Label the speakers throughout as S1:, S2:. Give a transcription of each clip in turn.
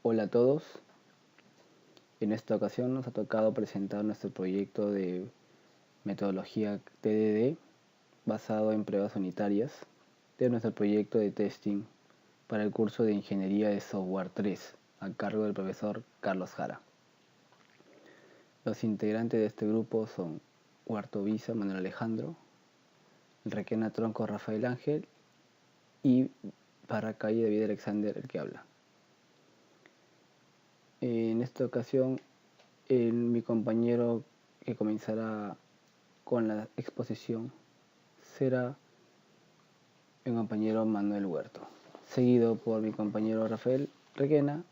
S1: Hola a todos. En esta ocasión nos ha tocado presentar nuestro proyecto de metodología TDD basado en pruebas unitarias de nuestro proyecto de testing para el curso de Ingeniería de Software 3 a cargo del profesor Carlos Jara. Los integrantes de este grupo son Huarto Visa Manuel Alejandro, Requena Tronco Rafael Ángel y Parracalle David Alexander el que habla. En esta ocasión, mi compañero que comenzará con la exposición será mi compañero Manuel Huerto, seguido por mi compañero Rafael Requena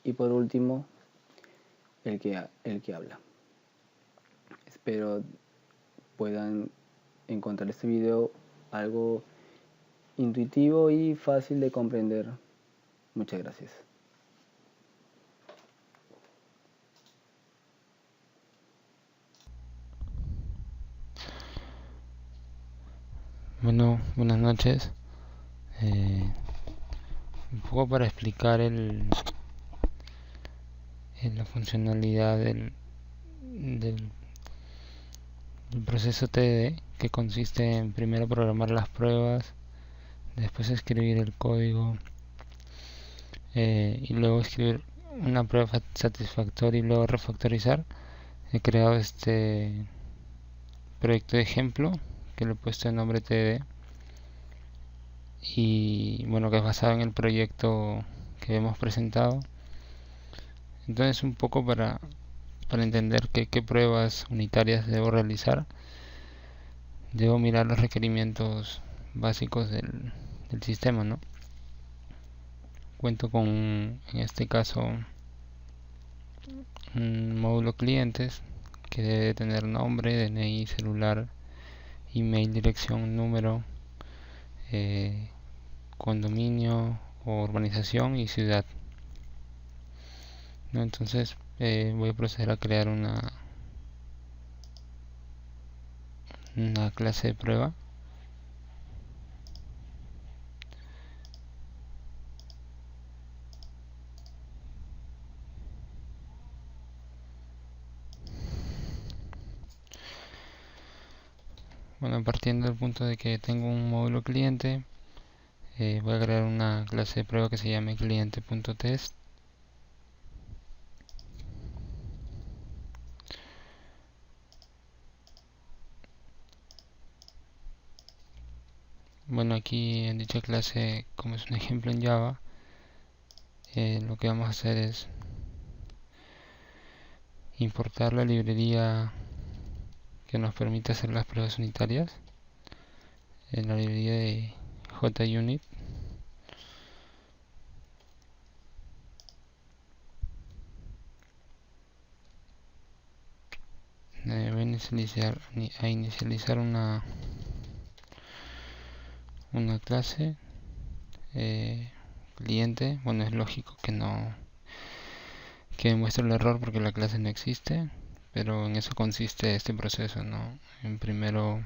S1: y por último el que habla. Espero puedan encontrar este video algo intuitivo y fácil de comprender. Muchas gracias.
S2: Bueno, buenas noches. Un poco para explicar la funcionalidad del proceso TDD, que consiste en primero programar las pruebas, después escribir el código y luego escribir una prueba satisfactoria y luego refactorizar. He creado este proyecto de ejemplo que le he puesto el nombre TDD y bueno, que es basado en el proyecto que hemos presentado. Entonces, un poco para entender qué pruebas unitarias debo realizar, debo mirar los requerimientos básicos del sistema, ¿no? Cuento con, en este caso, un módulo clientes que debe tener nombre, DNI, celular, email, dirección, número, condominio o urbanización y ciudad, ¿no? Entonces voy a proceder a crear una clase de prueba. Bueno, partiendo del punto de que tengo un módulo cliente, voy a crear una clase de prueba que se llame cliente.test. Bueno, aquí en dicha clase, como es un ejemplo en Java, lo que vamos a hacer es importar la librería que nos permite hacer las pruebas unitarias, en la librería de JUnit. Voy a inicializar una clase cliente. Bueno, es lógico que muestre el error porque la clase no existe, pero en eso consiste este proceso, ¿no? En primero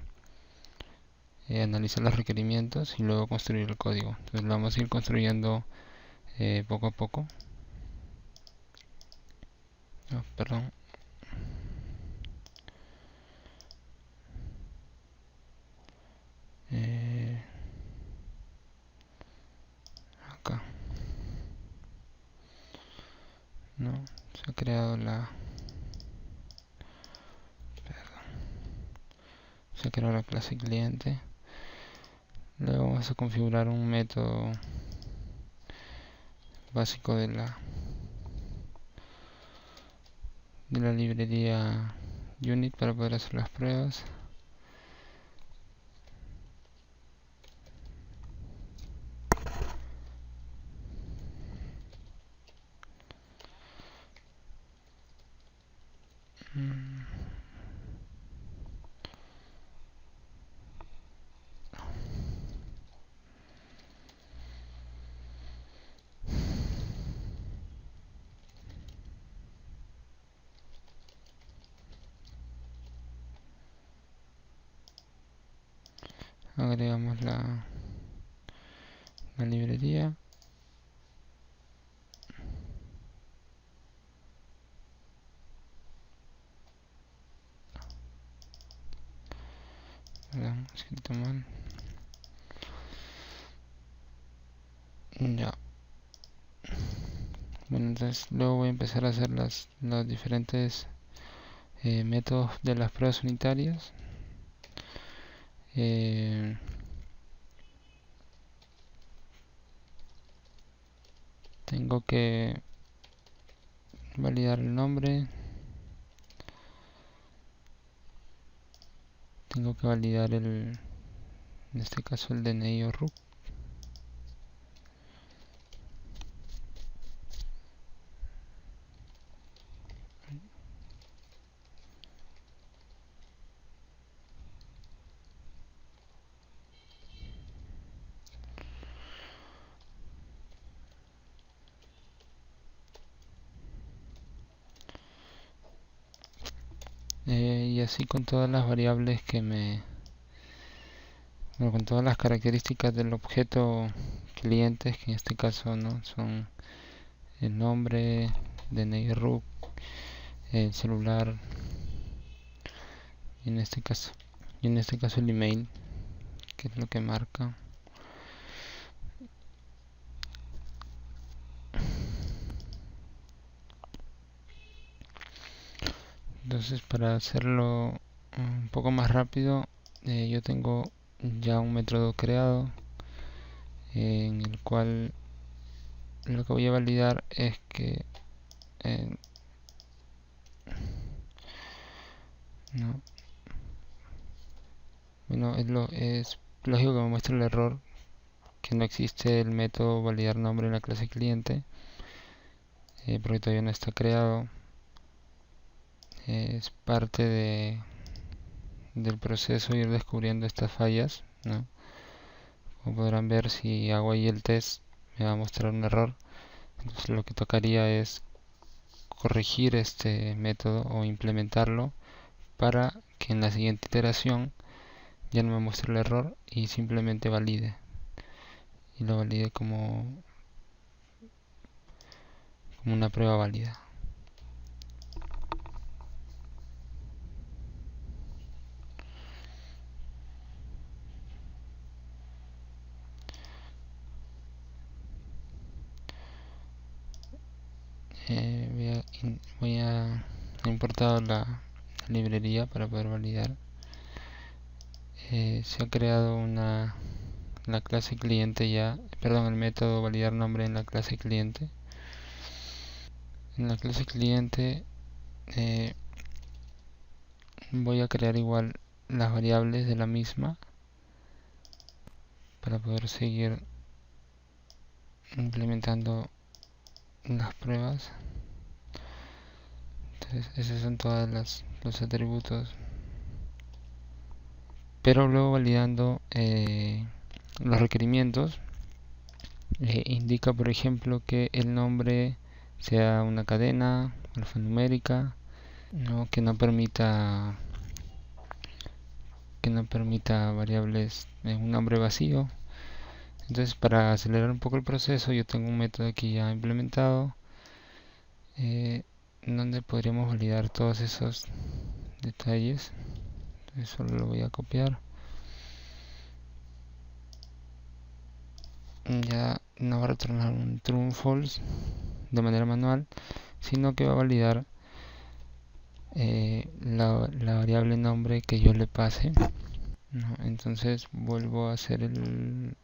S2: analizar los requerimientos y luego construir el código. Entonces lo vamos a ir construyendo poco a poco. Perdón. Acá no se ha creado la clase cliente. Luego vamos a configurar un método básico de la librería unit para poder hacer las pruebas. Agregamos la librería. puesto mal. Ya. Bueno, entonces luego voy a empezar a hacer los diferentes métodos de las pruebas unitarias. Tengo que validar el nombre. Tengo que validar en este caso el DNI o RUC. Y así con todas las variables con todas las características del objeto clientes, que en este caso no son el nombre, DNI RUC, el celular, y en este caso el email, que es lo que marca. Entonces, para hacerlo un poco más rápido, yo tengo ya un método creado en el cual lo que voy a validar es que no, bueno, es lógico que me muestre el error que no existe el método validar nombre en la clase cliente, porque todavía no está creado. Es parte del proceso ir descubriendo estas fallas, ¿no? Como podrán ver, si hago ahí el test me va a mostrar un error. Entonces lo que tocaría es corregir este método o implementarlo para que en la siguiente iteración ya no me muestre el error y simplemente valide, y lo valide como una prueba válida. Voy a importar la librería para poder validar. Se ha creado la clase cliente ya, perdón, el método validar nombre en la clase cliente. En la clase cliente voy a crear igual las variables de la misma para poder seguir implementando las pruebas. Entonces esos son todos los atributos, pero luego validando los requerimientos. Indica, por ejemplo, que el nombre sea una cadena alfanumérica, ¿no? que no permita variables en un nombre vacío. Entonces, para acelerar un poco el proceso, yo tengo un método aquí ya implementado, donde podríamos validar todos esos detalles. Entonces solo lo voy a copiar. Ya no va a retornar un true o un false de manera manual, sino que va a validar la variable nombre que yo le pase, ¿no? Entonces vuelvo a hacer el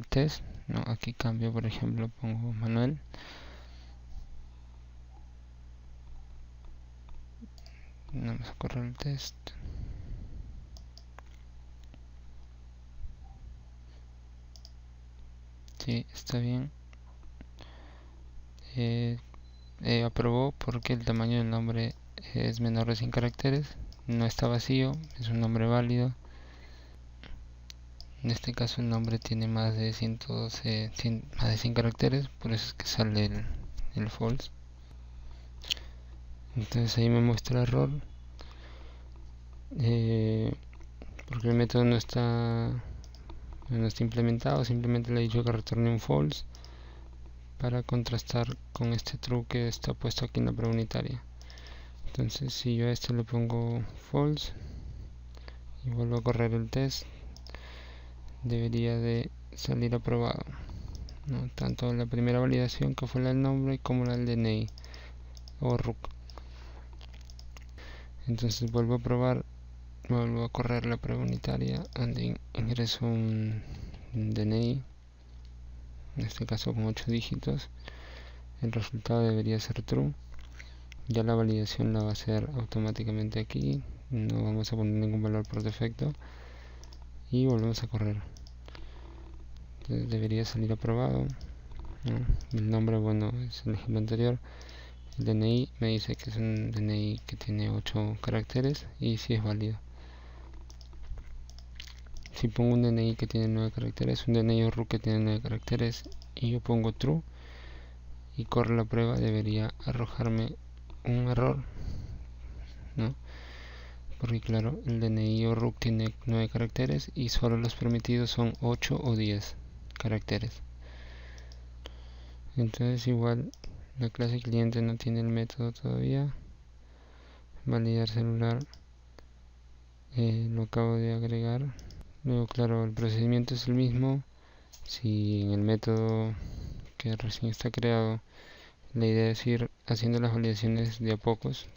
S2: test, ¿no? Aquí cambio, por ejemplo, pongo Manuel. Vamos a correr el test. Sí, está bien. Aprobó porque el tamaño del nombre es menor de 100 caracteres. No está vacío, es un nombre válido. En este caso el nombre tiene más de 112, más de 100 caracteres, por eso es que sale el false. Entonces ahí me muestra error, porque el método no está implementado. Simplemente le he dicho que retorne un false para contrastar con este true que está puesto aquí en la prueba unitaria. Entonces si yo a este le pongo false y vuelvo a correr el test, debería de salir aprobado, ¿no? Tanto la primera validación, que fue la del nombre, como la del DNI o RUC. Entonces vuelvo a probar, vuelvo a correr la prueba unitaria donde ingreso un DNI, en este caso con 8 dígitos. El resultado debería ser true. Ya la validación la va a hacer automáticamente aquí, no vamos a poner ningún valor por defecto, y volvemos a correr. Entonces debería salir aprobado, ¿no? El nombre, bueno, es el ejemplo anterior. El DNI me dice que es un DNI que tiene 8 caracteres y sí es válido. Si pongo un DNI que tiene 9 caracteres, un DNI o RUC que tiene 9 caracteres, y yo pongo true y corro la prueba, debería arrojarme un error, ¿no? Porque claro, el DNI o RUC tiene 9 caracteres y solo los permitidos son 8 o 10 caracteres. Entonces igual la clase cliente no tiene el método todavía. Validar celular, lo acabo de agregar. Luego claro, el procedimiento es el mismo. Si en el método que recién está creado, la idea es ir haciendo las validaciones de a pocos,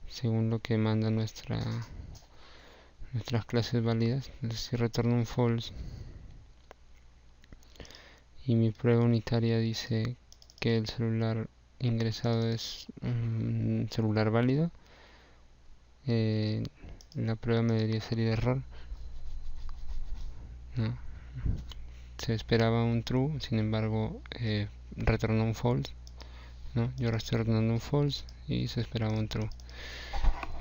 S2: según lo que manda nuestras clases válidas. Entonces si retorno un false y mi prueba unitaria dice que el celular ingresado es un celular válido, la prueba me debería salir error, ¿no? Se esperaba un true, sin embargo retornó un false, ¿no? Yo estoy retornando un false y se esperaba un true.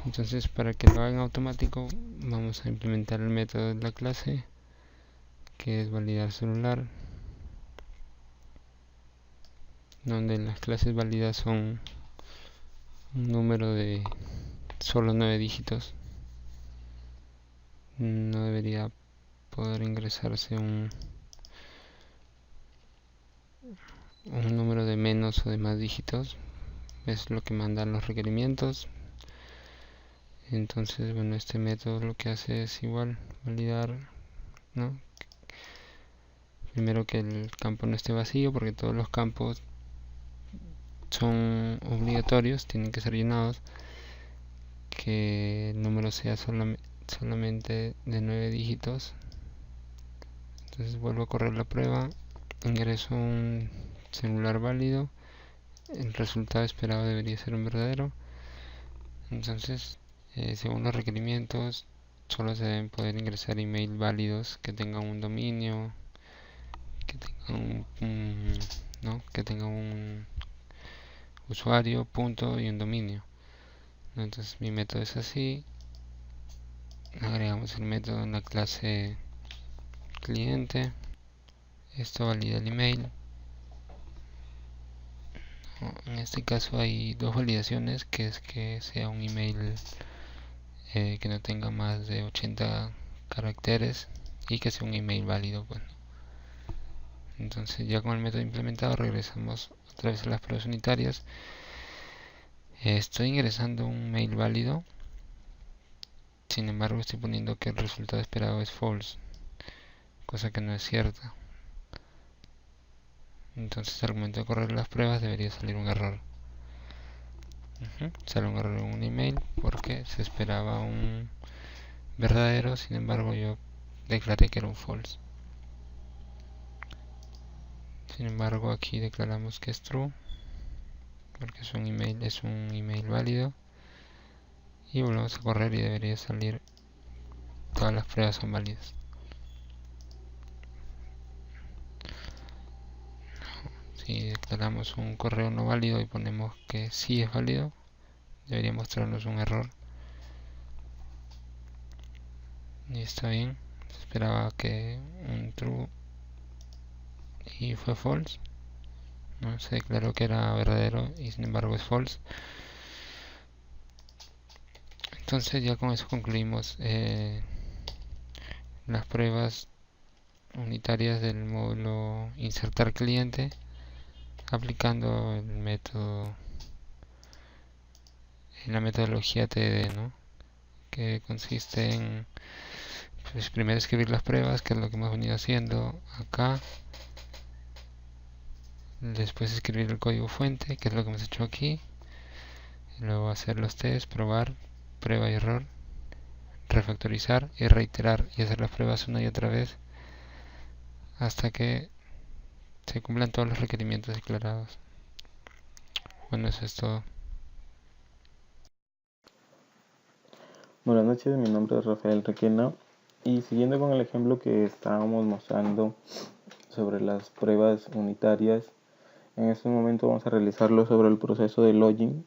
S2: Entonces, para que lo hagan automático, vamos a implementar el método de la clase, que es validar celular, donde las clases válidas son un número de solo 9 dígitos. No debería poder ingresarse un número de menos o de más dígitos. Es lo que mandan los requerimientos. Entonces, bueno, este método lo que hace es igual validar, ¿no? Primero que el campo no esté vacío, porque todos los campos son obligatorios, tienen que ser llenados. Que el número sea solamente de 9 dígitos. Entonces vuelvo a correr la prueba, ingreso un celular válido, el resultado esperado debería ser un verdadero. Entonces, según los requerimientos, solo se deben poder ingresar email válidos que tengan un dominio, que tengan que tengan un usuario, punto y un dominio. Entonces mi método es así. Agregamos el método en la clase cliente. Esto valida el email. En este caso hay dos validaciones, que es que sea un email que no tenga más de 80 caracteres y que sea un email válido. Bueno, entonces ya con el método implementado regresamos otra vez a las pruebas unitarias. Estoy ingresando un mail válido, sin embargo estoy poniendo que el resultado esperado es false, cosa que no es cierta. Entonces al momento de correr las pruebas debería salir un error. Sale un error en un email porque se esperaba un verdadero, sin embargo yo declaré que era un false. Sin embargo aquí declaramos que es true, porque es un email válido, y volvemos a correr y debería salir todas las pruebas son válidas. Si declaramos un correo no válido y ponemos que sí es válido, debería mostrarnos un error. Y está bien, se esperaba que un true y fue false, ¿no? Se declaró que era verdadero y sin embargo es false. Entonces ya con eso concluimos las pruebas unitarias del módulo insertar cliente, aplicando el método en la metodología TDD, ¿no? Que consiste en pues primero escribir las pruebas, que es lo que hemos venido haciendo acá. Después escribir el código fuente, que es lo que hemos hecho aquí. Y luego hacer los tests, probar, prueba y error, refactorizar y reiterar y hacer las pruebas una y otra vez hasta que se cumplan todos los requerimientos declarados. Bueno, eso es todo.
S3: Buenas noches, mi nombre es Rafael Requena y siguiendo con el ejemplo que estábamos mostrando sobre las pruebas unitarias, en este momento vamos a realizarlo sobre el proceso de login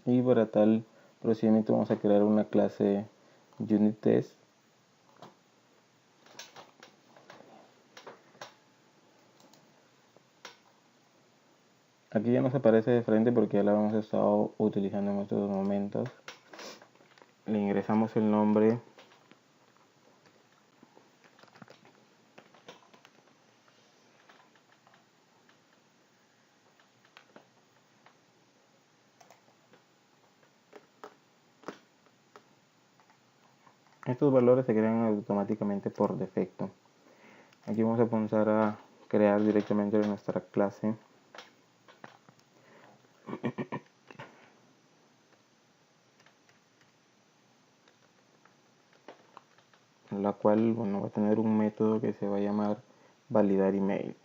S3: y para tal procedimiento vamos a crear una clase unit test. Aquí ya nos aparece de frente porque ya la hemos estado utilizando en estos momentos. Le ingresamos el nombre estos valores se crean automáticamente por defecto. Aquí vamos a comenzar a crear directamente nuestra clase. La cual va a tener un método que se va a llamar validar email.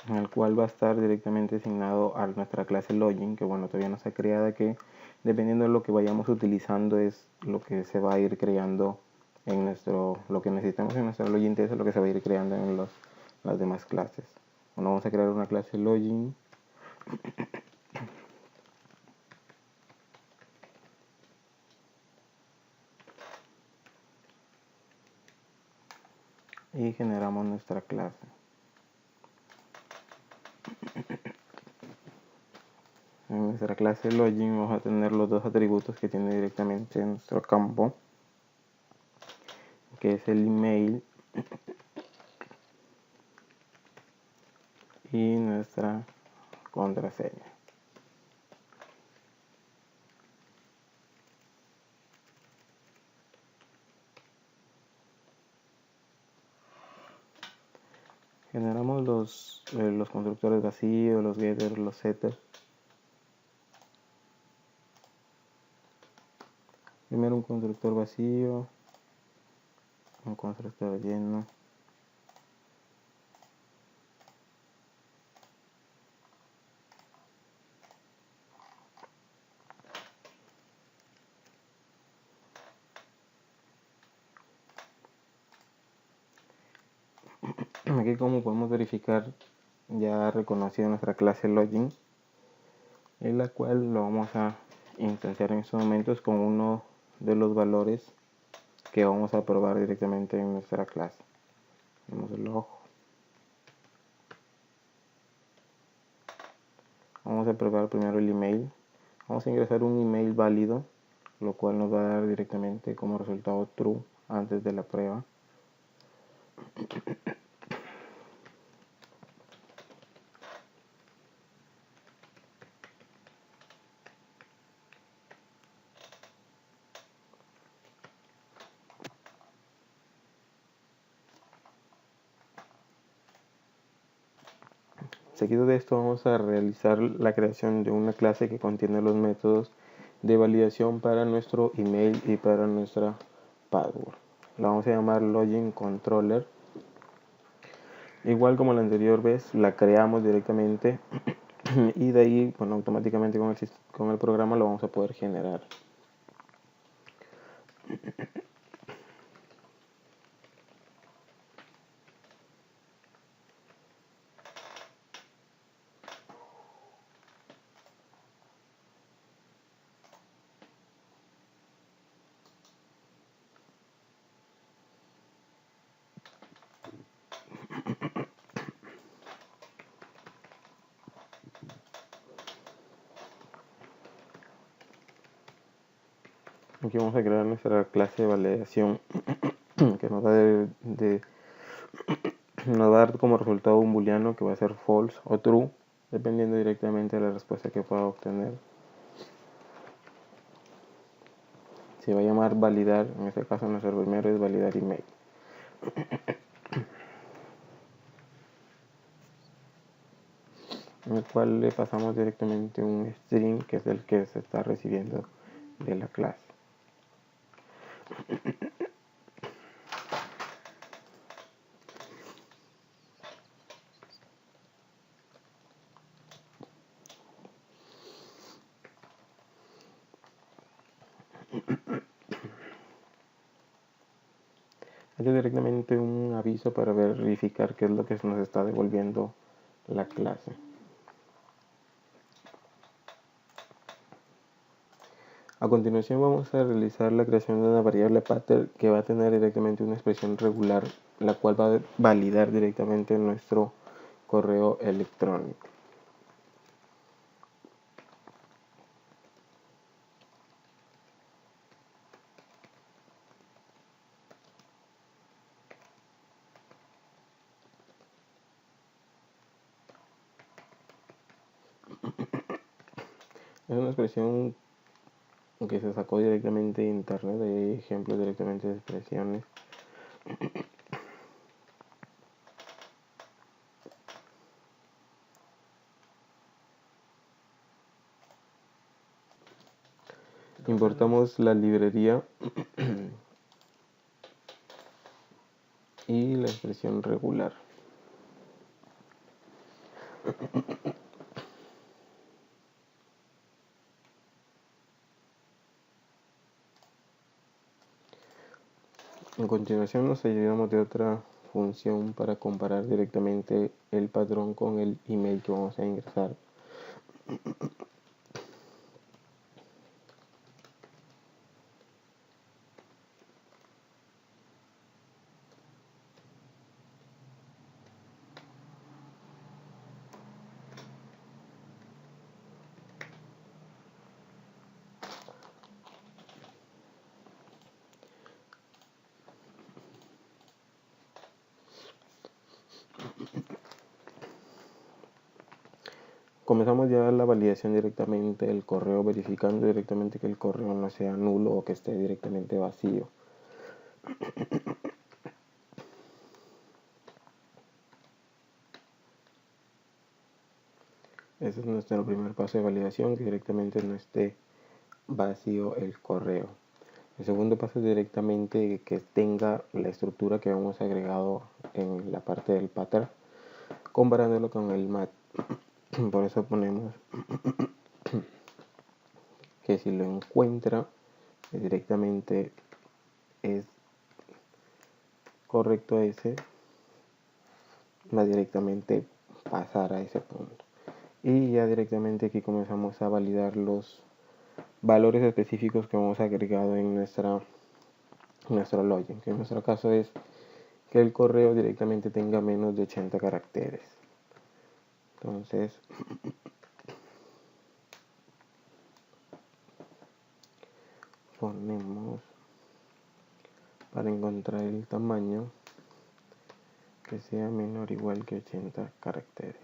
S3: En el cual va a estar directamente asignado a nuestra clase login, que todavía no está creada, que dependiendo de lo que vayamos utilizando es lo que se va a ir creando en lo que necesitamos en nuestro login test, es lo que se va a ir creando en las demás clases. Vamos a crear una clase login. Y generamos nuestra clase. En nuestra clase login vamos a tener los dos atributos que tiene directamente nuestro campo, que es el email y nuestra contraseña. Generamos los constructores vacíos, los getters, los setters. Primero un constructor vacío, un constructor lleno. Aquí como podemos verificar, ya ha reconocido nuestra clase login, en la cual lo vamos a instanciar en estos momentos con uno de los valores que vamos a probar directamente en nuestra clase. Tenemos el log. Vamos a probar primero el email. Vamos a ingresar un email válido, lo cual nos va a dar directamente como resultado true antes de la prueba. Seguido de esto vamos a realizar la creación de una clase que contiene los métodos de validación para nuestro email y para nuestra password. La vamos a llamar login controller. Igual como la anterior vez, la creamos directamente y de ahí automáticamente con el programa lo vamos a poder generar. Aquí vamos a crear nuestra clase de validación que nos va a dar como resultado un booleano que va a ser false o true, dependiendo directamente de la respuesta que pueda obtener. Se va a llamar validar, en este caso nuestro primero es validar email. En el cual le pasamos directamente un string que es el que se está recibiendo de la clase. Hace directamente un aviso para verificar qué es lo que nos está devolviendo la clase. A continuación vamos a realizar la creación de una variable pattern que va a tener directamente una expresión regular, la cual va a validar directamente nuestro correo electrónico. Es una expresión que se sacó directamente de internet, de ejemplos directamente de expresiones. Importamos la librería y la expresión regular. A continuación nos ayudamos de otra función para comparar directamente el patrón con el email que vamos a ingresar. Comenzamos ya la validación directamente del correo, verificando directamente que el correo no sea nulo o que esté directamente vacío. Ese es nuestro primer paso de validación, que directamente no esté vacío el correo. El segundo paso es directamente que tenga la estructura que hemos agregado en la parte del pattern, comparándolo con el mat. Por eso ponemos que si lo encuentra directamente es correcto ese, va directamente pasar a ese punto. Y ya directamente aquí comenzamos a validar los valores específicos que hemos agregado en nuestro login, que en nuestro caso es que el correo directamente tenga menos de 80 caracteres. Entonces ponemos para encontrar el tamaño que sea menor o igual que 80 caracteres.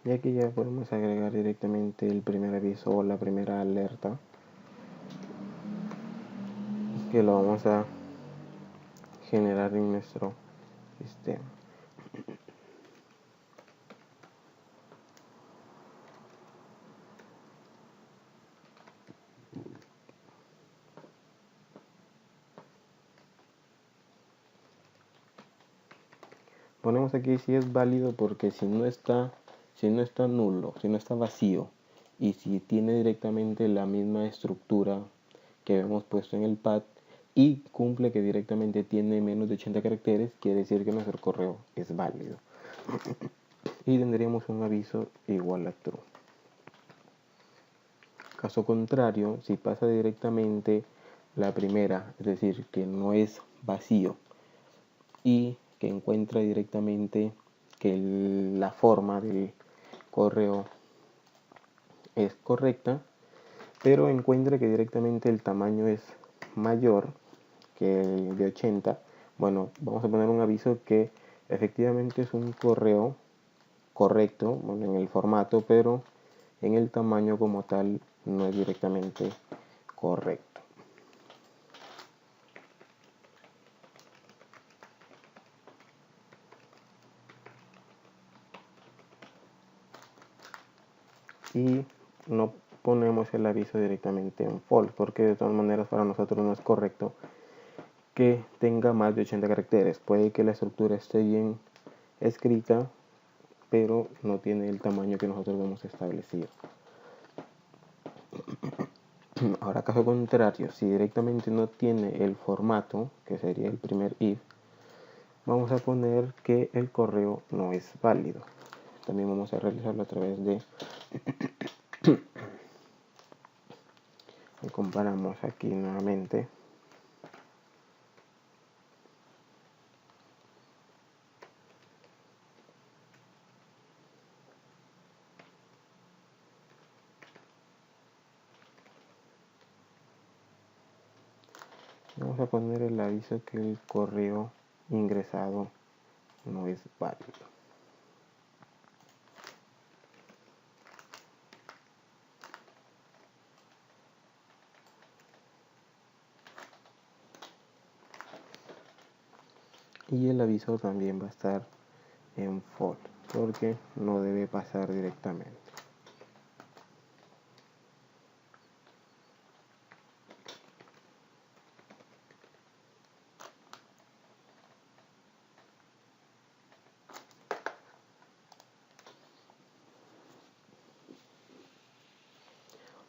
S3: Y aquí ya podemos agregar directamente el primer aviso o la primera alerta, que lo vamos a generar en nuestro sistema. Ponemos aquí si es válido, porque si no está nulo, si no está vacío y si tiene directamente la misma estructura que hemos puesto en el pad y cumple que directamente tiene menos de 80 caracteres, quiere decir que nuestro correo es válido. Y tendríamos un aviso igual a true. Caso contrario, si pasa directamente la primera, es decir, que no es vacío y que encuentra directamente que la forma del correo es correcta, pero encuentra que directamente el tamaño es mayor que el de 80, bueno, vamos a poner un aviso que efectivamente es un correo correcto, bueno, en el formato, pero en el tamaño como tal no es directamente correcto. Y no ponemos el aviso directamente en false, porque de todas maneras para nosotros no es correcto que tenga más de 80 caracteres. Puede que la estructura esté bien escrita, pero no tiene el tamaño que nosotros hemos establecido. Ahora, caso contrario, si directamente no tiene el formato, que sería el primer if, vamos a poner que el correo no es válido. También vamos a realizarlo a través de y comparamos aquí nuevamente. Vamos a poner el aviso que el correo ingresado no es válido. Y el aviso también va a estar en false, porque no debe pasar directamente.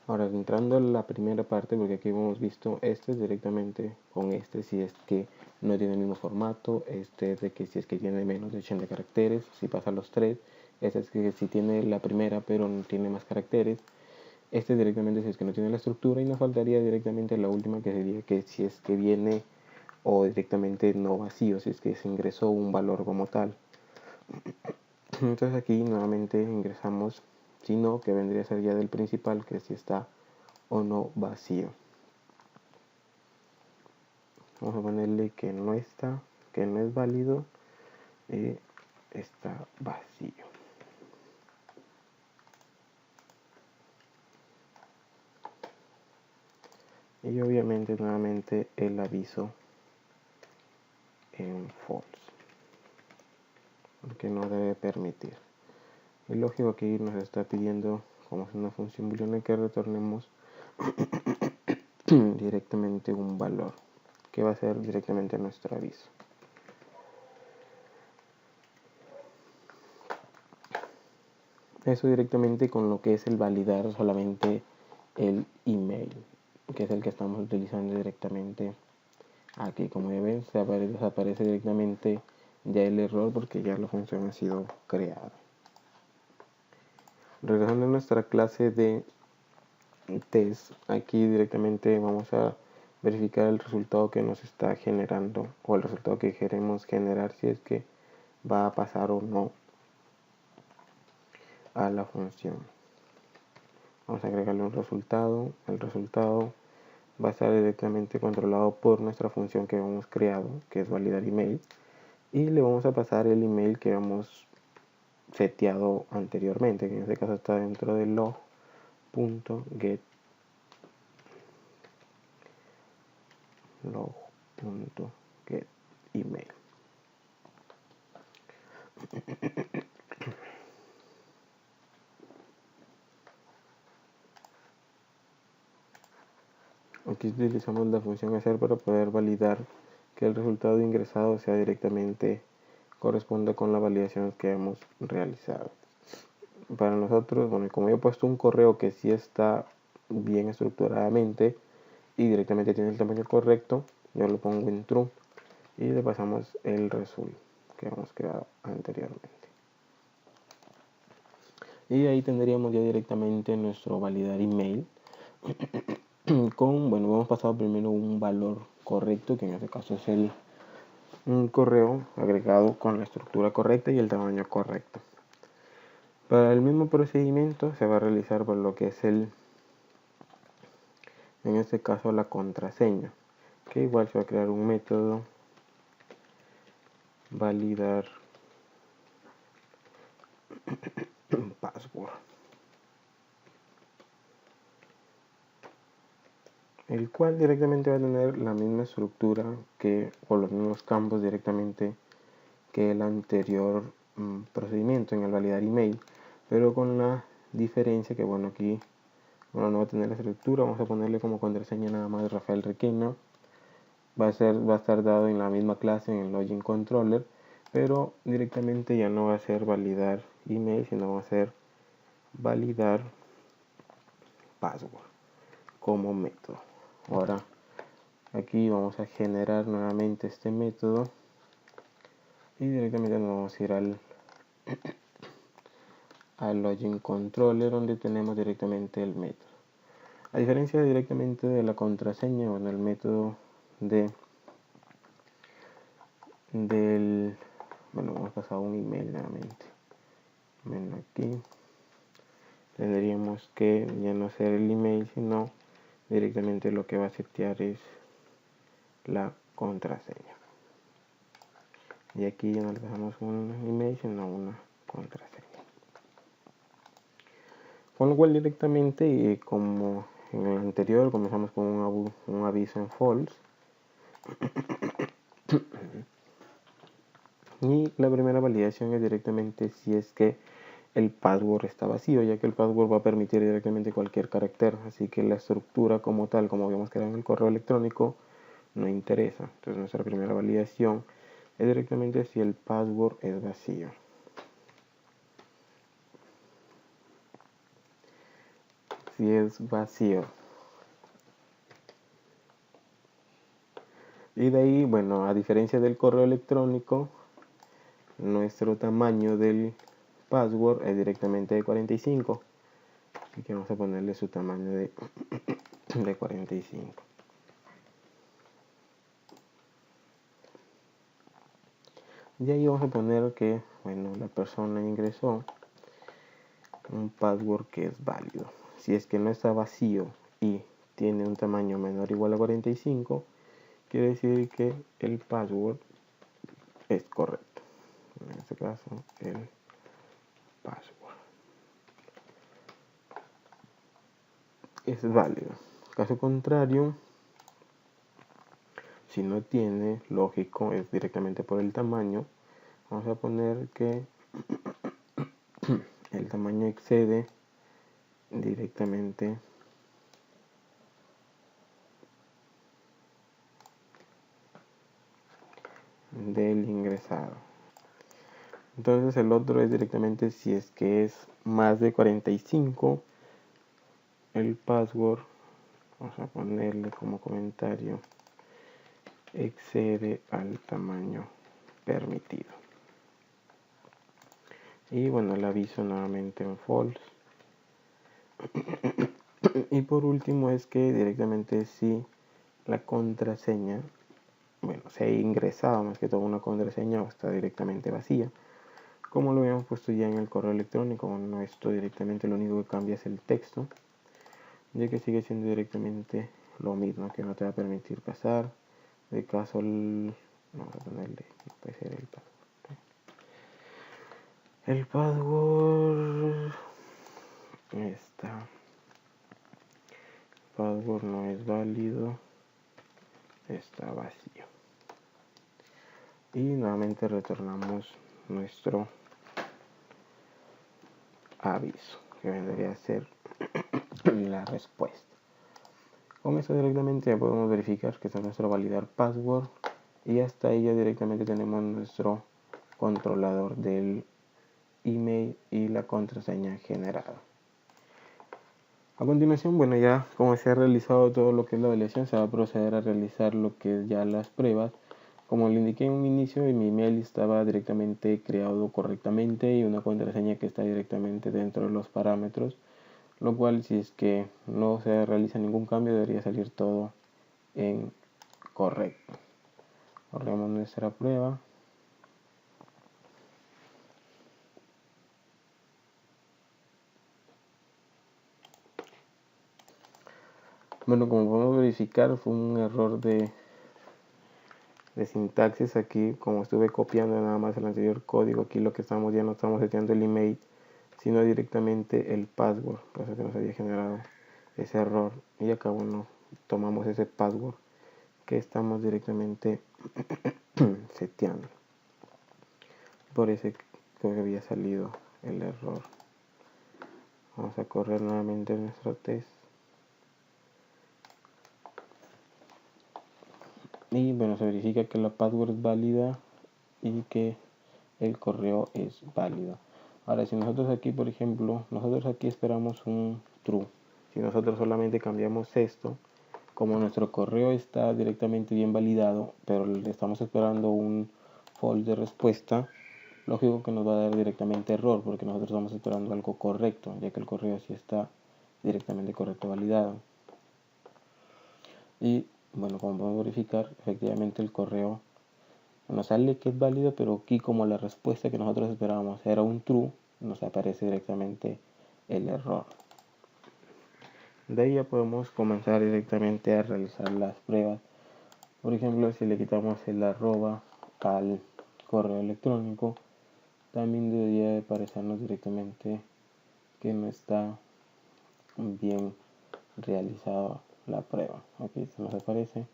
S3: Ahora, entrando a la primera parte, porque aquí hemos visto este directamente con este, si es que no tiene el mismo formato, este es de que si es que tiene menos de 80 caracteres, si pasa los 3, este es que si tiene la primera pero no tiene más caracteres, este directamente si es que no tiene la estructura, y nos faltaría directamente la última, que sería que si es que viene o directamente no vacío, si es que se ingresó un valor como tal. Entonces aquí nuevamente ingresamos si no, que vendría a ser ya del principal, que si está o no vacío. Vamos a ponerle que no está, que no es válido, y está vacío. Y obviamente nuevamente el aviso en false, porque no debe permitir. Es lógico que aquí nos está pidiendo, como es una función booleana, que retornemos directamente un valor, que va a ser directamente nuestro aviso. Eso directamente con lo que es el validar solamente el email, que es el que estamos utilizando directamente aquí. Como ya ven, desaparece directamente ya el error, porque ya la función ha sido creada. Regresando a nuestra clase de test, aquí directamente vamos a verificar el resultado que nos está generando, o el resultado que queremos generar, si es que va a pasar o no a la función. Vamos a agregarle un resultado. El resultado va a estar directamente controlado por nuestra función que hemos creado, que es validar email, y le vamos a pasar el email que hemos seteado anteriormente, que en este caso está dentro de log.get email. Aquí utilizamos la función hacer para poder validar que el resultado ingresado sea directamente corresponde con la validación que hemos realizado. Para nosotros, bueno, como yo he puesto un correo que sí está bien estructuradamente y directamente tiene el tamaño correcto, yo lo pongo en true y le pasamos el result que hemos creado anteriormente. Y ahí tendríamos ya directamente nuestro validar email con, bueno, hemos pasado primero un valor correcto, que en este caso es un correo agregado con la estructura correcta y el tamaño correcto. Para el mismo procedimiento se va a realizar por lo que es en este caso la contraseña, que igual se va a crear un método validar password, el cual directamente va a tener la misma estructura que, o los mismos campos directamente que el anterior procedimiento en el validar email, pero con la diferencia que, bueno, aquí no va a tener la estructura. Vamos a ponerle como contraseña nada más Rafael Requena. Va a estar dado en la misma clase en el login controller, pero directamente ya no va a ser validar email, sino va a ser validar password como método. Ahora aquí vamos a generar nuevamente este método y directamente nos vamos a ir al login controller, donde tenemos directamente el método. A diferencia directamente de la contraseña, bueno, el método bueno, vamos a pasar a un email nuevamente. Bueno, aquí tendríamos que ya no ser el email, sino directamente lo que va a setear es la contraseña. Y aquí ya no le dejamos un email, sino una contraseña. Con lo cual directamente, como en el anterior, comenzamos con un aviso en false. Y la primera validación es directamente si es que el password está vacío, ya que el password va a permitir directamente cualquier carácter, así que la estructura como tal, como habíamos creado en el correo electrónico, no interesa. Entonces nuestra primera validación es directamente si el password es vacío. Si es vacío. Y de ahí, bueno, a diferencia del correo electrónico, nuestro tamaño del password es directamente de 45. Así que vamos a ponerle su tamaño de 45. Y ahí vamos a poner que, bueno, la persona ingresó un password que es válido. Si es que no está vacío y tiene un tamaño menor o igual a 45, quiere decir que el password es correcto. En este caso, el password es válido. Caso contrario, si no tiene, lógico, es directamente por el tamaño. Vamos a poner que el tamaño excede directamente del ingresado. Entonces el otro es directamente si es que es más de 45 el password. Vamos a ponerle como comentario excede al tamaño permitido. Y bueno, el aviso nuevamente en false. Y por último es que directamente si la contraseña, bueno, se ha ingresado más que todo una contraseña o está directamente vacía, como lo habíamos puesto ya en el correo electrónico. Bueno, esto directamente lo único que cambia es el texto, ya que sigue siendo directamente lo mismo, que no te va a permitir pasar. De caso, vamos a ponerle, puede ser el password. El password está. El password no es válido, está vacío. Y nuevamente retornamos nuestro aviso, que vendría a ser la respuesta. Con eso directamente ya podemos verificar que está nuestro validar password, y hasta ahí ya directamente tenemos nuestro controlador del email y la contraseña generada. A continuación, bueno, ya como se ha realizado todo lo que es la validación, se va a proceder a realizar lo que es ya las pruebas. Como le indiqué en un inicio, mi email estaba directamente creado correctamente y una contraseña que está directamente dentro de los parámetros, lo cual, si es que no se realiza ningún cambio, debería salir todo en correcto. Corremos nuestra prueba. Bueno, como podemos verificar, fue un error de sintaxis. Aquí, como estuve copiando nada más el anterior código, aquí lo que estamos ya no estamos seteando el email, sino directamente el password, cosa que nos había generado ese error. Y acá, bueno, tomamos ese password que estamos directamente seteando. Por eso creo que había salido el error. Vamos a correr nuevamente nuestro test. Y bueno, se verifica que la password es válida y que el correo es válido. Ahora, si nosotros aquí, por ejemplo, nosotros aquí esperamos un true. Si nosotros solamente cambiamos esto, como nuestro correo está directamente bien validado, pero le estamos esperando un false de respuesta, lógico que nos va a dar directamente error, porque nosotros estamos esperando algo correcto, ya que el correo sí está directamente correcto validado. Y bueno, como podemos verificar, efectivamente el correo nos sale que es válido, pero aquí como la respuesta que nosotros esperábamos era un true, nos aparece directamente el error. De ahí ya podemos comenzar directamente a realizar las pruebas. Por ejemplo, si le quitamos el arroba al correo electrónico, también debería de aparecernos directamente que no está bien realizada la prueba. Aquí se nos aparece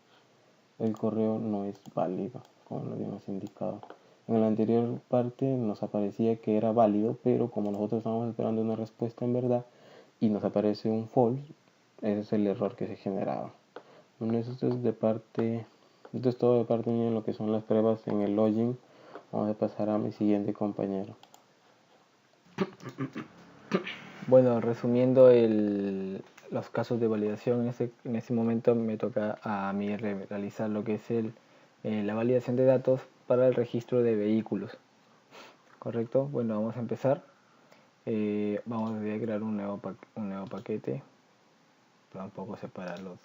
S3: el correo no es válido, como lo habíamos indicado. En la anterior parte nos aparecía que era válido, pero como nosotros estamos esperando una respuesta en verdad y nos aparece un false, ese es el error que se generaba. Bueno, esto es todo de parte mía en lo que son las pruebas en el login. Vamos a pasar a mi siguiente compañero.
S1: Bueno, resumiendo los casos de validación, en ese momento me toca a mí realizar lo que es la validación de datos para el registro de vehículos. ¿Correcto? Bueno, vamos a empezar. Vamos a crear un nuevo paquete. Tampoco separarlos.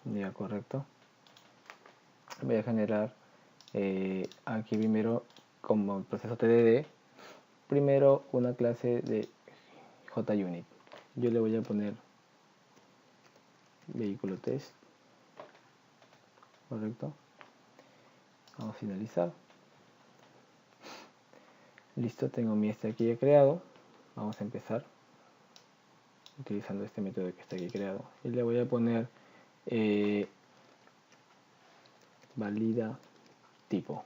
S1: Ya, correcto. Voy a generar aquí primero, como el proceso TDD, primero una clase de JUnit. Yo le voy a poner vehículo test. Correcto. Vamos a finalizar. Listo, tengo mi aquí ya creado. Vamos a empezar utilizando este método que está aquí creado. Y le voy a poner valida tipo.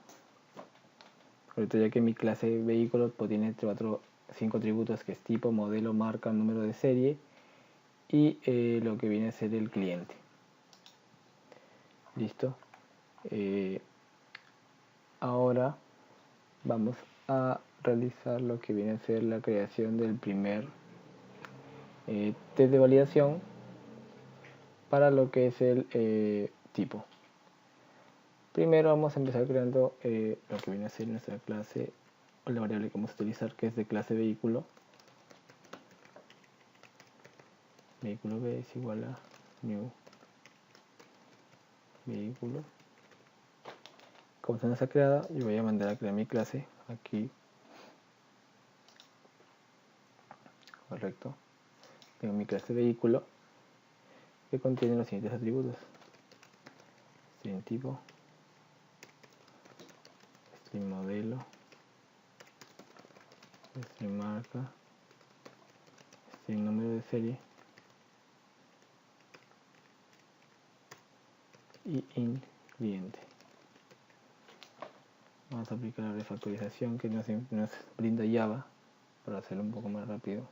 S1: Correcto, ya que mi clase vehículo pues, tiene 5 atributos que es tipo, modelo, marca, número de serie y lo que viene a ser el cliente. Listo. Ahora vamos a realizar lo que viene a ser la creación del primer test de validación para lo que es el tipo. Primero vamos a empezar creando lo que viene a ser nuestra clase o la variable que vamos a utilizar, que es de clase vehículo. Vehículo B es igual a new vehículo. Como está no está creada, yo voy a mandar a crear mi clase aquí. Correcto. Tengo mi clase vehículo que contiene los siguientes atributos: string tipo, string modelo, string marca, string número de serie y int cliente. Vamos a aplicar la refactorización que nos brinda Java para hacerlo un poco más rápido.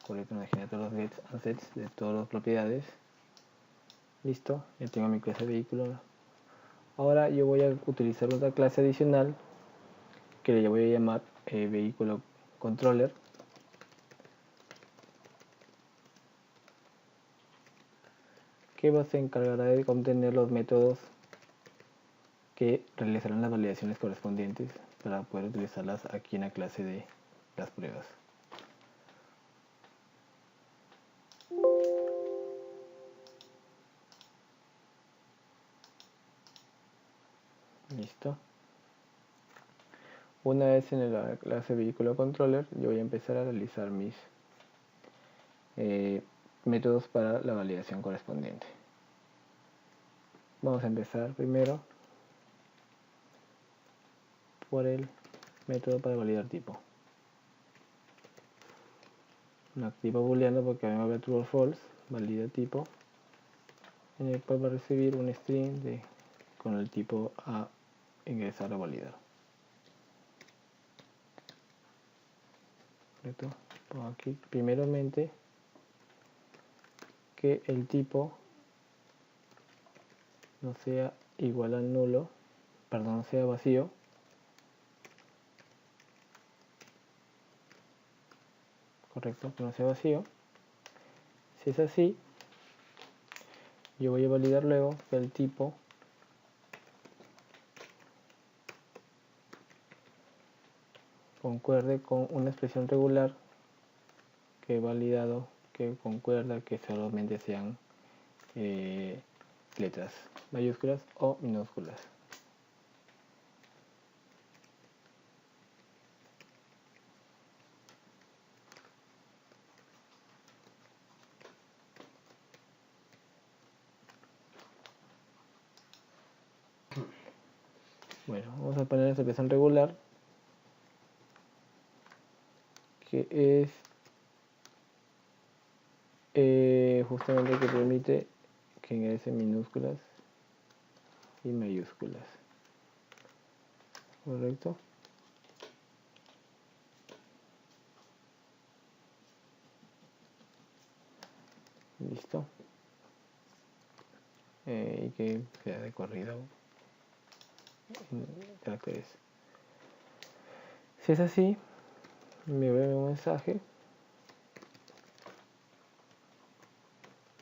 S1: Correcto, nos genera todos los gets and sets de todas las propiedades. Listo, ya tengo mi clase vehículo. Ahora yo voy a utilizar otra clase adicional que le voy a llamar vehículo controller, que se encargará de contener los métodos que realizarán las validaciones correspondientes para poder utilizarlas aquí en la clase de las pruebas. Listo. Una vez en la clase vehículo controller, yo voy a empezar a realizar mis métodos para la validación correspondiente. Vamos a empezar primero por el método para validar tipo. No tipo booleano porque va a haber true o false, valida tipo, en el cual va a recibir un string con el tipo a ingresar o validar. ¿Correcto? Pongo aquí primeramente que el tipo no sea igual a nulo, perdón, no sea vacío. Correcto, que no sea vacío. Si es así, yo voy a validar luego que el tipo concuerde con una expresión regular que he validado, que concuerda que solamente sean letras mayúsculas o minúsculas. Bueno, vamos a poner esta expresión regular, que es justamente que permite que ingresen minúsculas y mayúsculas. ¿Correcto? Listo. Y que sea de corrido en caracteres. Si es así, me voy a ver un mensaje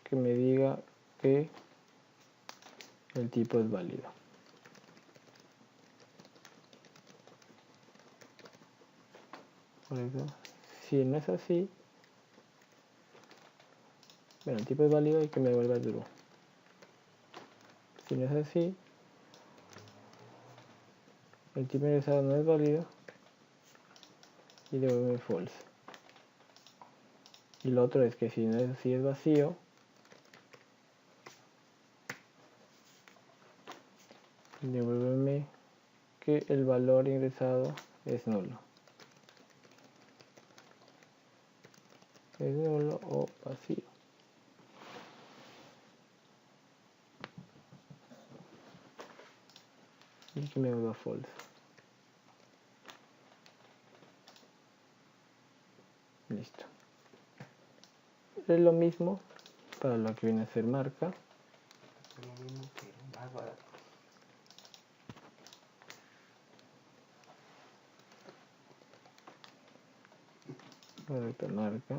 S1: que me diga que el tipo es válido. ¿Correcto? Si no es así, bueno, el tipo es válido y que me devuelva true. Si no es así, el tipo ingresado no es válido y devuelve false. Y lo otro es que si no es así, es vacío, devuélveme que el valor ingresado es nulo. Es nulo o vacío. Y que me devuelva false. Listo. Es lo mismo para lo que viene a ser marca.
S3: Es lo mismo, pero más barato.
S1: Correcto, marca.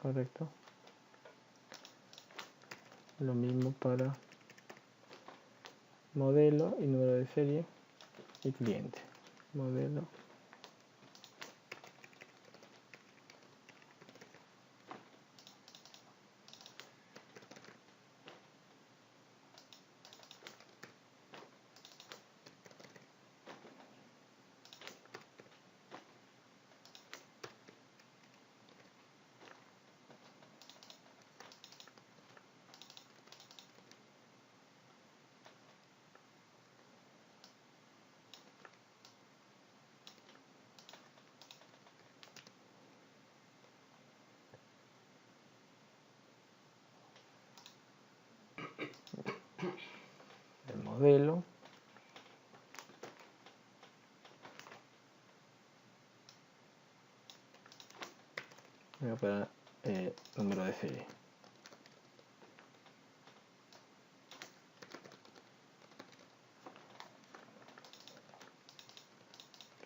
S1: Correcto. Lo mismo para modelo y número de serie y cliente. Modelo. El modelo. Para número de serie.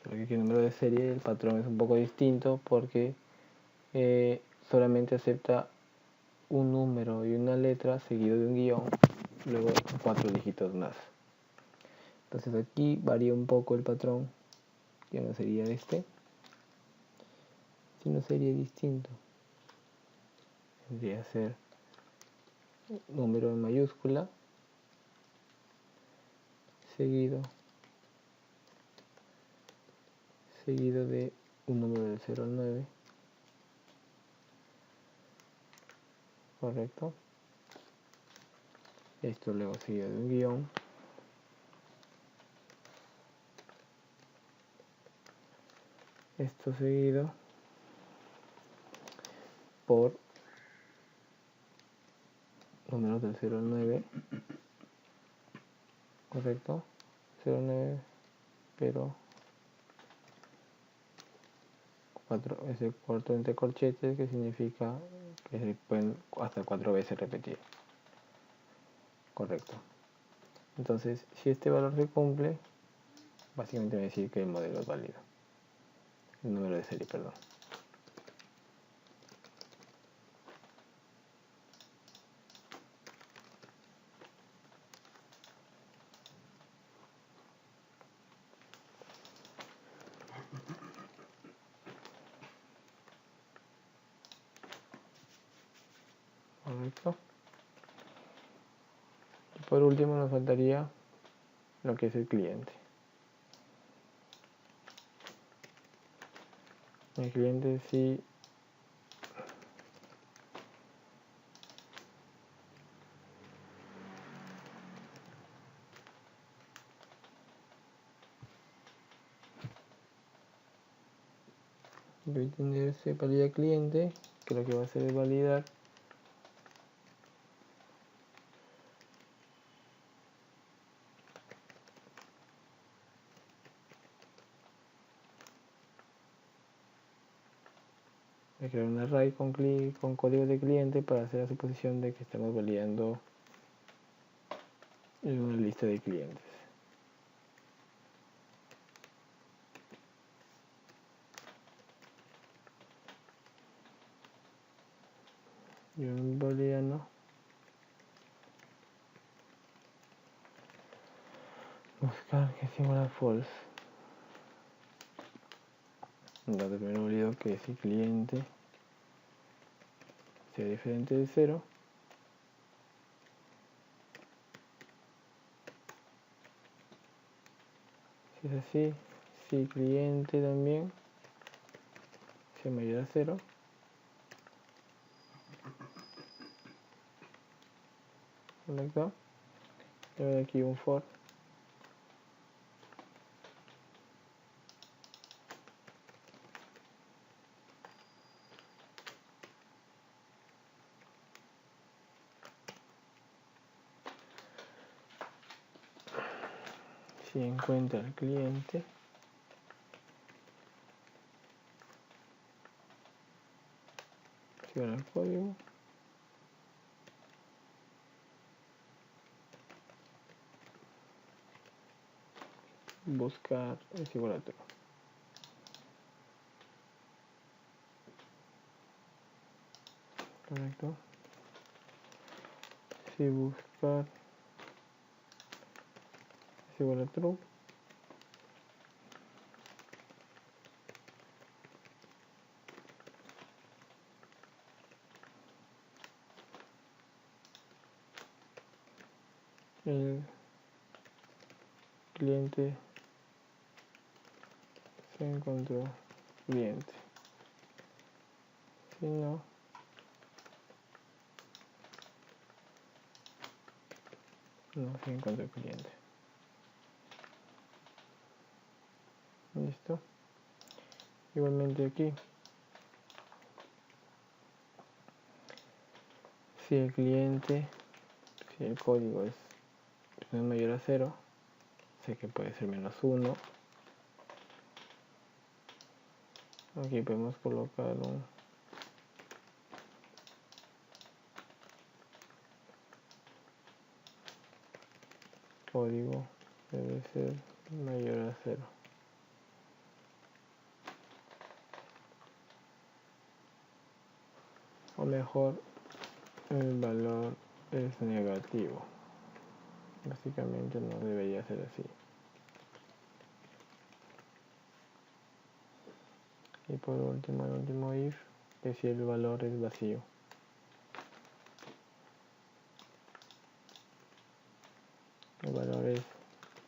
S1: Creo que aquí el número de serie, el patrón es un poco distinto porque solamente acepta un número y una letra seguido de un guión, luego 4 dígitos más. Entonces aquí varía un poco el patrón, que no sería este. signo serie distinto. Tendría que ser número en mayúscula seguido de un número del 0 al 9, correcto. Esto luego seguido de un guión, esto seguido por números del 0 al 9, correcto, 0 al 9, pero 4 es el cuarto entre corchetes, que significa que se pueden hasta 4 veces repetir, correcto. Entonces, si este valor se cumple, básicamente me va a decir que el modelo es válido, el número de serie, perdón. Correcto. Y por último nos faltaría lo que es el cliente. El cliente sí debe tener ese valida cliente, que lo que va a hacer es validar de crear un array con código de cliente para hacer la suposición de que estamos validando en una lista de clientes. Y un booleano buscar que es igual a false. Un dato primero válido que si cliente sea diferente de 0, si es así, si cliente también sea mayor a 0, correcto. Y ahora aquí un for si encuentra el cliente cierra el código, buscar es igual a true, correcto. Si buscar es igual a true, el cliente se encontró cliente. Si no, no se encontró cliente. Listo. Igualmente aquí, si el cliente, si el código es mayor a 0, sé que puede ser menos 1. Aquí podemos colocar un código debe ser mayor a 0. O mejor, el valor es negativo. Básicamente no debería ser así. Y por último, el último if, que si el valor es vacío. El valor es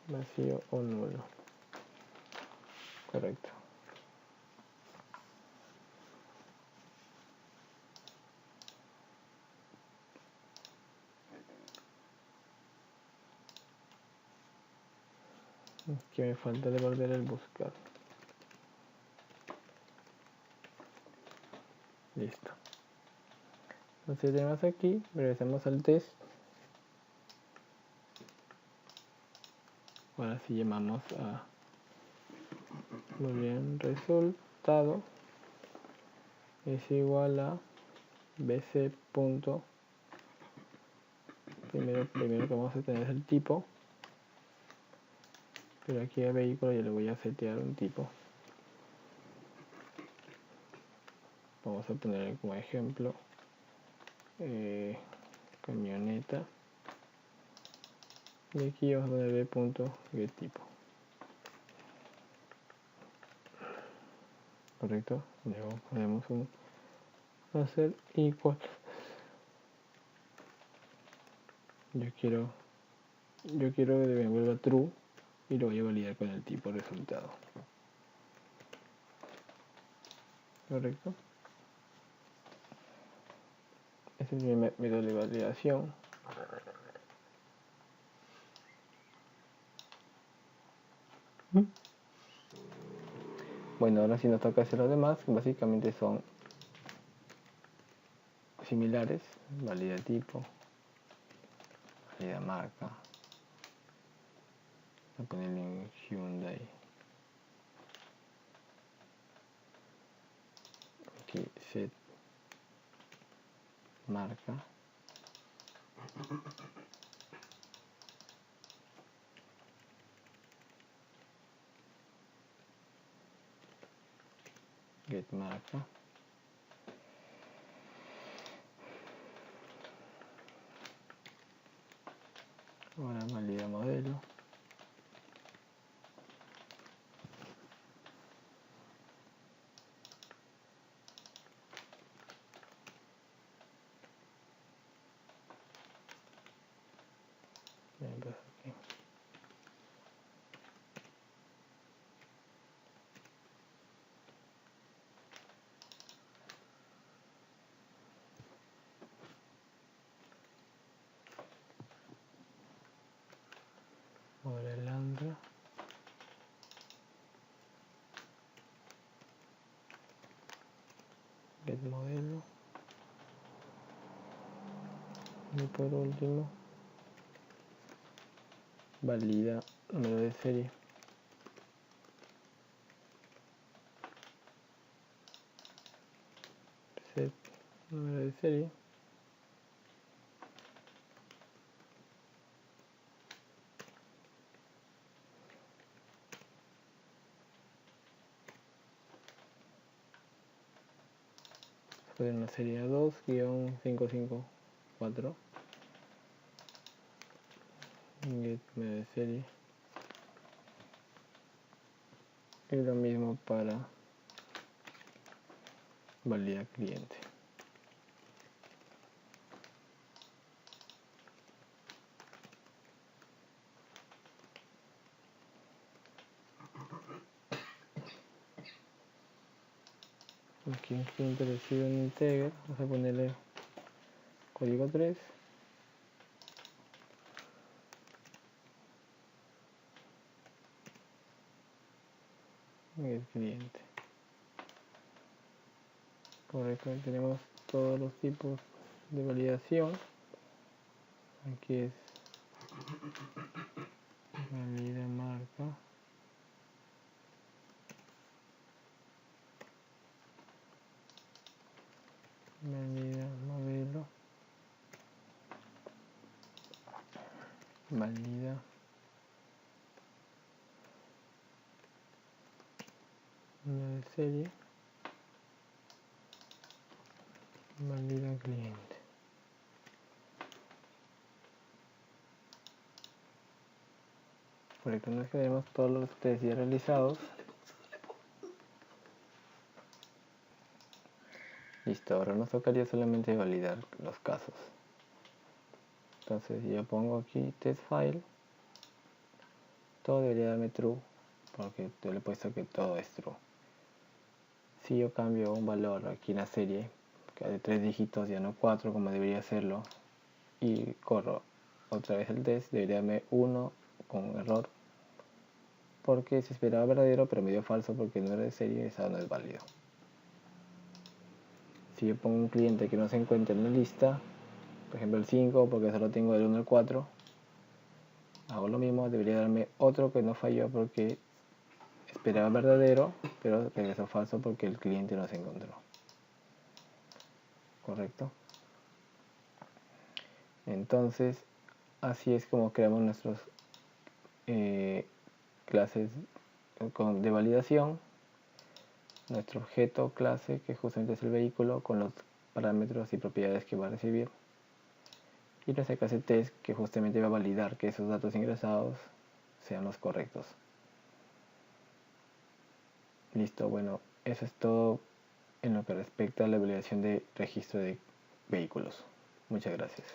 S1: vacío o nulo. Correcto. Que me falta devolver el buscar. Listo. Entonces tenemos aquí, regresamos al test. Ahora sí llamamos a muy bien, resultado es igual a bc punto, primero que vamos a tener es el tipo, pero aquí al vehículo yo le voy a setear un tipo. Vamos a poner como ejemplo camioneta, y aquí vamos a poner b punto get tipo. Correcto, luego podemos hacer igual. Yo quiero que me vuelva true y lo voy a validar con el tipo resultado. Correcto. Este es mi método de validación. Bueno, ahora sí nos toca hacer los demás, básicamente son similares. Valida tipo, valida marca. Voy a ponerle en Hyundai. Aquí set marca. Get marca. Ahora valida modelo. Aquí. Modelando. Get modelo. Y por último, valida número de serie. Set número de serie. Fue una serie 2-554. Get número de serie. Y lo mismo para validar cliente. Aquí en cliente recibe un integer, vamos a ponerle código 3. Y el cliente. Correcto, tenemos todos los tipos de validación. Aquí es valida marca. Valida modelo. Valida número de serie. Valida cliente. Correcto, una vez que tenemos todos los test ya realizados, Listo, ahora nos tocaría solamente validar los casos. Entonces yo pongo aquí test file, todo debería darme true, porque yo le he puesto que todo es true. Si yo cambio un valor aquí en la serie, que de 3 dígitos ya no 4 como debería hacerlo, y corro otra vez el test, debería darme 1 con error, porque se esperaba verdadero pero me dio falso porque no era de serie y eso no es válido. Si yo pongo un cliente que no se encuentra en la lista, por ejemplo el 5, porque solo tengo el 1 y el 4, hago lo mismo, debería darme otro que no falló porque esperaba verdadero, pero regresó falso porque el cliente no se encontró. ¿Correcto? Entonces, así es como creamos nuestras clases de validación. Nuestro objeto clase, que justamente es el vehículo, con los parámetros y propiedades que va a recibir. Y nuestra clase test, que justamente va a validar que esos datos ingresados sean los correctos. Listo, bueno, eso es todo en lo que respecta a la validación de registro de vehículos. Muchas gracias.